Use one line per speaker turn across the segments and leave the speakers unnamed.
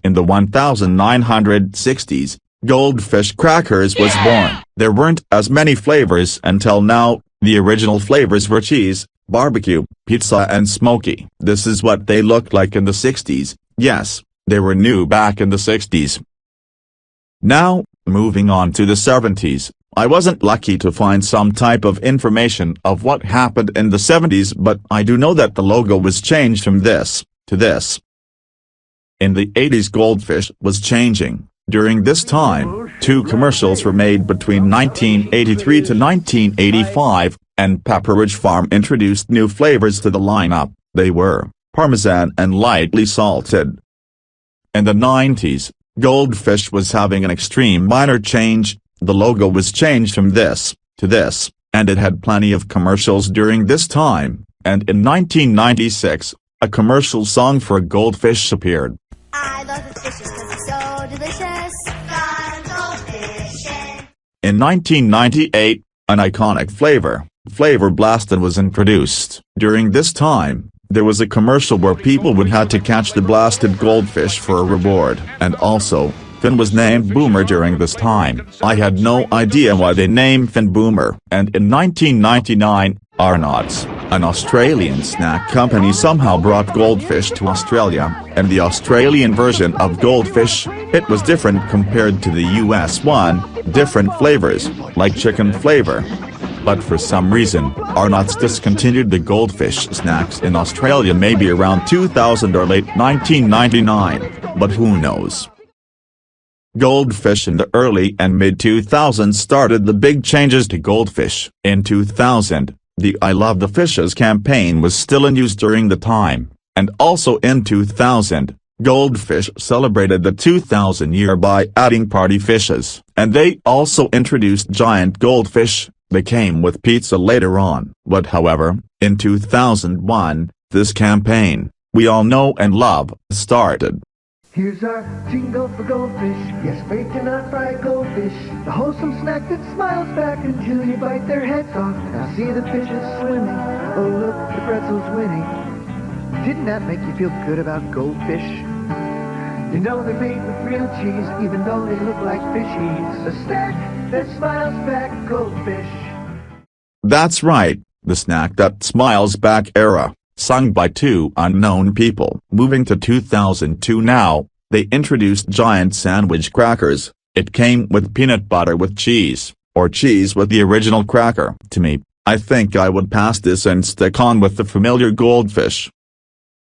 In the 1960s, Goldfish crackers was born. There weren't as many flavors until now. The original flavors were cheese, barbecue, pizza and smoky. This is what they looked like in the 60s. Yes, they were new back in the 60s. Now, moving on to the 70s, I wasn't lucky to find some type of information of what happened in the 70s, but I do know that the logo was changed from this to this. In the 80s, Goldfish was changing. During this time, 2 commercials were made between 1983 to 1985, and Pepperidge Farm introduced new flavors to the lineup. They were Parmesan and lightly salted. In the 90s, Goldfish was having an extreme minor change. The logo was changed from this to this, and it had plenty of commercials during this time, and in 1996, a commercial song for Goldfish appeared.
I love the fishes 'cause they're so delicious. Goldfish.
In 1998, an iconic flavor, Flavor Blasted, was introduced. During this time, there was a commercial where people would have to catch the blasted goldfish for a reward, and also, Finn was named Boomer during this time. I had no idea why they named Finn Boomer. And in 1999, Arnott's, an Australian snack company, somehow brought Goldfish to Australia, and the Australian version of Goldfish, it was different compared to the US one, different flavors, like chicken flavor. But for some reason, Arnott's discontinued the Goldfish snacks in Australia maybe around 2000 or late 1999, but who knows. Goldfish in the early and mid-2000s started the big changes to Goldfish. In 2000, the I Love the Fishes campaign was still in use during the time, and also in 2000, Goldfish celebrated the 2000 year by adding party fishes, and they also introduced giant goldfish. They came with pizza later on. But however, in 2001, this campaign, we all know and love, started.
Here's our jingle for Goldfish, yes, bacon on fried goldfish, the wholesome snack that smiles back until you bite their heads off. Now see the fishes swimming, oh look, the pretzel's winning. Didn't that make you feel good about Goldfish? You know they're made with real cheese, even though they look like fishies. A snack that smiles back, Goldfish.
That's right, the snack that smiles back era. Sung by 2 unknown people. Moving to 2002 now, they introduced giant sandwich crackers. It came with peanut butter with cheese, or cheese with the original cracker. To me, I think I would pass this and stick on with the familiar Goldfish.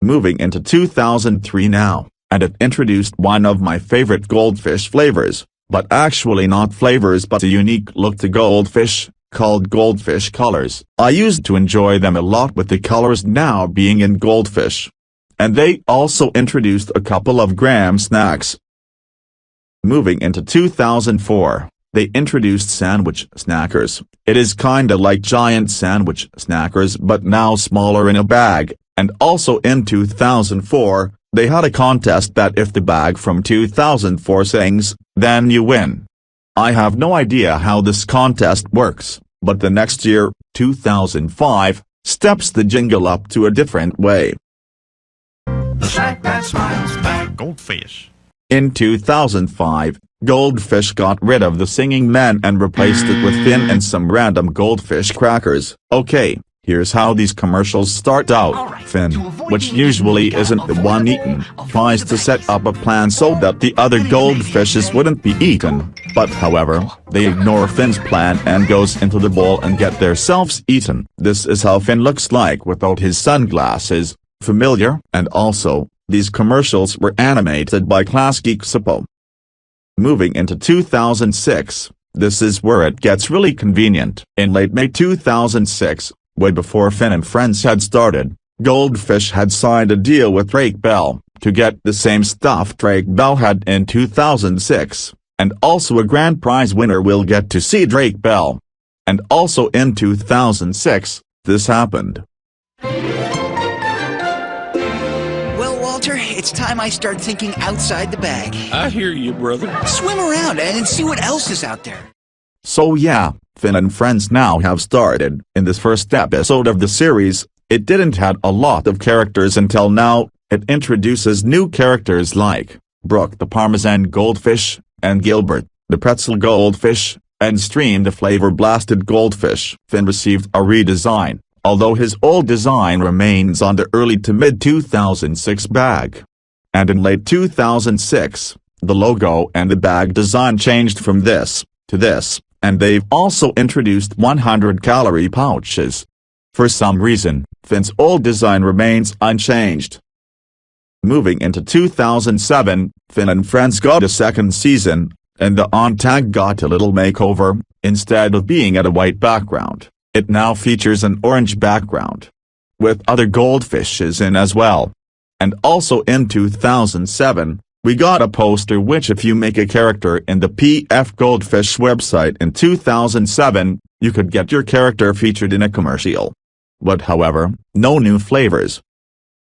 Moving into 2003 now, and it introduced one of my favorite Goldfish flavors, but actually not flavors but a unique look to Goldfish, called Goldfish Colors. I used to enjoy them a lot with the colors now being in Goldfish. And they also introduced a couple of graham snacks. Moving into 2004, they introduced Sandwich Snackers. It is kinda like giant sandwich snackers but now smaller in a bag, and also in 2004, they had a contest that if the bag from 2004 sings, then you win. I have no idea how this contest works, but the next year, 2005, steps the jingle up to a different way.
The snack that smiles back, Goldfish.
In 2005, Goldfish got rid of the singing man and replaced it with Finn and some random Goldfish crackers. Okay, here's how these commercials start out. Finn, which usually isn't the one eaten, tries to set up a plan so that the other goldfishes wouldn't be eaten, but however, they ignore Finn's plan and goes into the bowl and get themselves eaten. This is how Finn looks like without his sunglasses. Familiar? And also, these commercials were animated by Class Geek Suppo. Moving into 2006, this is where it gets really convenient. In late May 2006, way before Finn and Friends had started, Goldfish had signed a deal with Drake Bell, to get the same stuff Drake Bell had in 2006, and also a grand prize winner will get to see Drake Bell. And also in 2006, this happened.
Well, Walter, it's time I start thinking outside the bag.
I hear you, brother.
Swim around and see what else is out there.
So yeah, Finn and Friends now have started. In this first episode of the series, it didn't have a lot of characters until now. It introduces new characters like Brooke the Parmesan Goldfish, and Gilbert, the Pretzel Goldfish, and Stream the Flavor Blasted Goldfish. Finn received a redesign, although his old design remains on the early to mid-2006 bag. And in late 2006, the logo and the bag design changed from this to this, and they've also introduced 100-calorie pouches. For some reason, Finn's old design remains unchanged. Moving into 2007, Finn and Friends got a second season, and the on-tag got a little makeover. Instead of being at a white background, it now features an orange background, with other goldfishes in as well. And also in 2007, we got a poster which if you make a character in the PF Goldfish website in 2007, you could get your character featured in a commercial. But however, no new flavors.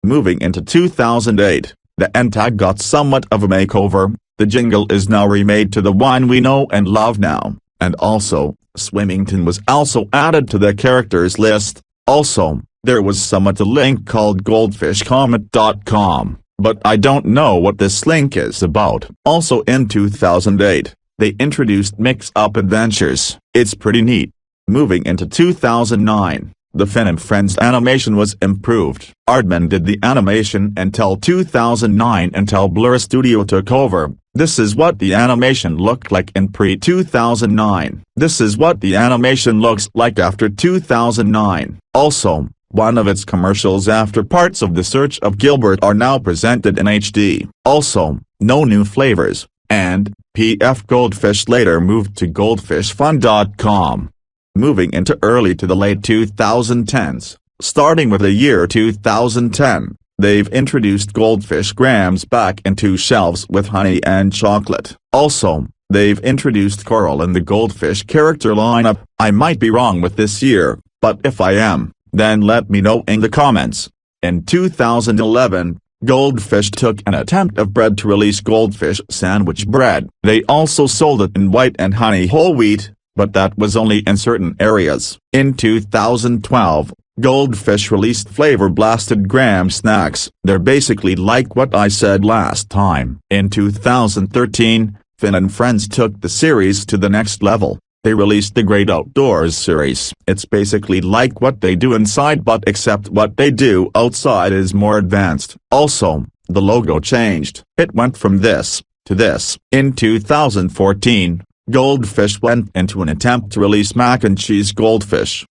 Moving into 2008, the end tag got somewhat of a makeover. The jingle is now remade to the one we know and love now, and also, Swimmington was also added to the characters list. Also, there was somewhat a link called goldfishcomet.com, but I don't know what this link is about. Also in 2008, they introduced Mix Up Adventures. It's pretty neat. Moving into 2009. The Finn and Friends animation was improved. Aardman did the animation until 2009 until Blur Studio took over. This is what the animation looked like in pre-2009. This is what the animation looks like after 2009. Also, one of its commercials after parts of The Search of Gilbert are now presented in HD. Also, no new flavors, and PF Goldfish later moved to goldfishfun.com. Moving into early to the late 2010s, starting with the year 2010, they've introduced Goldfish Grams back into shelves with honey and chocolate. Also, they've introduced Coral in the Goldfish character lineup. I might be wrong with this year, but if I am, then let me know in the comments. In 2011, Goldfish took an attempt of bread to release Goldfish Sandwich Bread. They also sold it in white and honey whole wheat, but that was only in certain areas. In 2012, Goldfish released Flavor Blasted Graham Snacks. They're basically like what I said last time. In 2013, Finn and Friends took the series to the next level. They released the Great Outdoors series. It's basically like what they do inside, but except what they do outside is more advanced. Also, the logo changed. It went from this to this. In 2014, Goldfish went into an attempt to release Mac and Cheese Goldfish.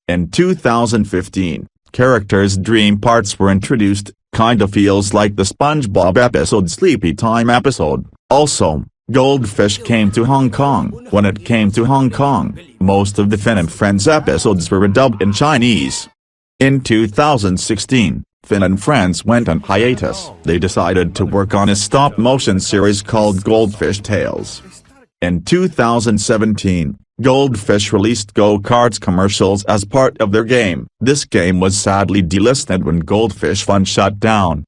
In 2015, characters' dream parts were introduced. Kinda feels like the SpongeBob episode Sleepy Time episode. Also, Goldfish came to Hong Kong. When it came to Hong Kong, most of the Finn and Friends episodes were dubbed in Chinese. In 2016, Finn and Friends went on hiatus. They decided to work on a stop-motion series called Goldfish Tales. In 2017, Goldfish released go-karts commercials as part of their game. This game was sadly delisted when Goldfish Fun shut down.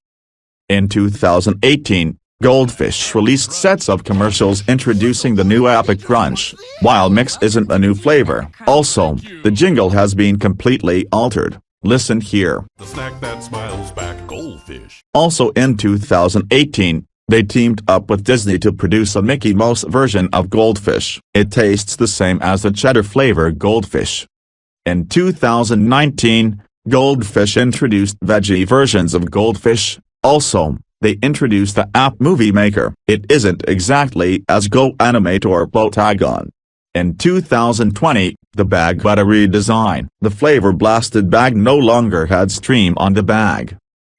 In 2018, Goldfish released sets of commercials introducing the new Epic Crunch. While Mix isn't a new flavor, also, the jingle has been completely altered. Listen here.
The snack that smiles back, Goldfish.
Also in 2018, they teamed up with Disney to produce a Mickey Mouse version of Goldfish. It tastes the same as the cheddar flavor Goldfish. In 2019, Goldfish introduced veggie versions of Goldfish. Also, they introduced the app Movie Maker. It isn't exactly as Go Animate or Botagon. In 2020, the bag got a redesign. The Flavor Blasted bag no longer had Stream on the bag,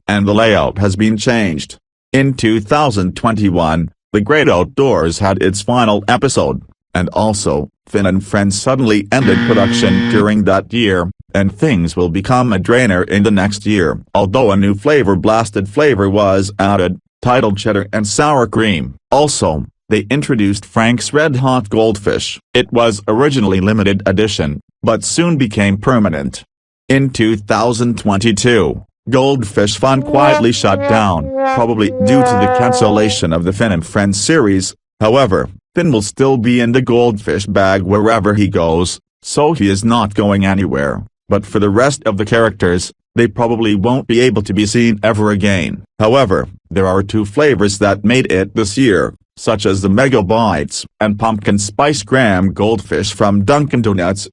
and the layout has been changed. In 2021, The Great Outdoors had its final episode, and also, Finn and Friends suddenly ended production during that year, and things will become a drainer in the next year. Although a new Flavor Blasted flavor was added, titled Cheddar and Sour Cream. Also, they introduced Frank's Red Hot Goldfish. It was originally limited edition, but soon became permanent. In 2022, Goldfish Fun quietly shut down, probably due to the cancellation of the Finn and Friends series. However, Finn will still be in the Goldfish bag wherever he goes, so he is not going anywhere. But for the rest of the characters, they probably won't be able to be seen ever again. However, there are 2 flavors that made it this year, such as the Mega Bites and Pumpkin Spice Graham Goldfish from Dunkin' Donuts.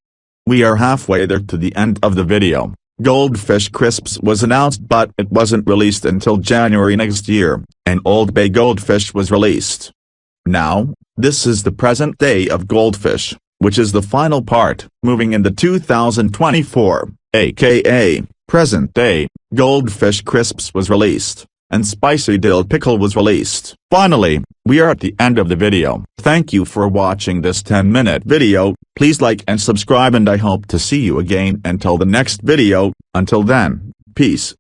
We are halfway there to the end of the video. Goldfish Crisps was announced but it wasn't released until January next year, and Old Bay Goldfish was released. Now, this is the present day of Goldfish, which is the final part. Moving into 2024, aka present day, Goldfish Crisps was released, and Spicy Dill Pickle was released. Finally, we are at the end of the video. Thank you for watching this 10-minute video. Please like and subscribe, and I hope to see you again until the next video. Until then, peace.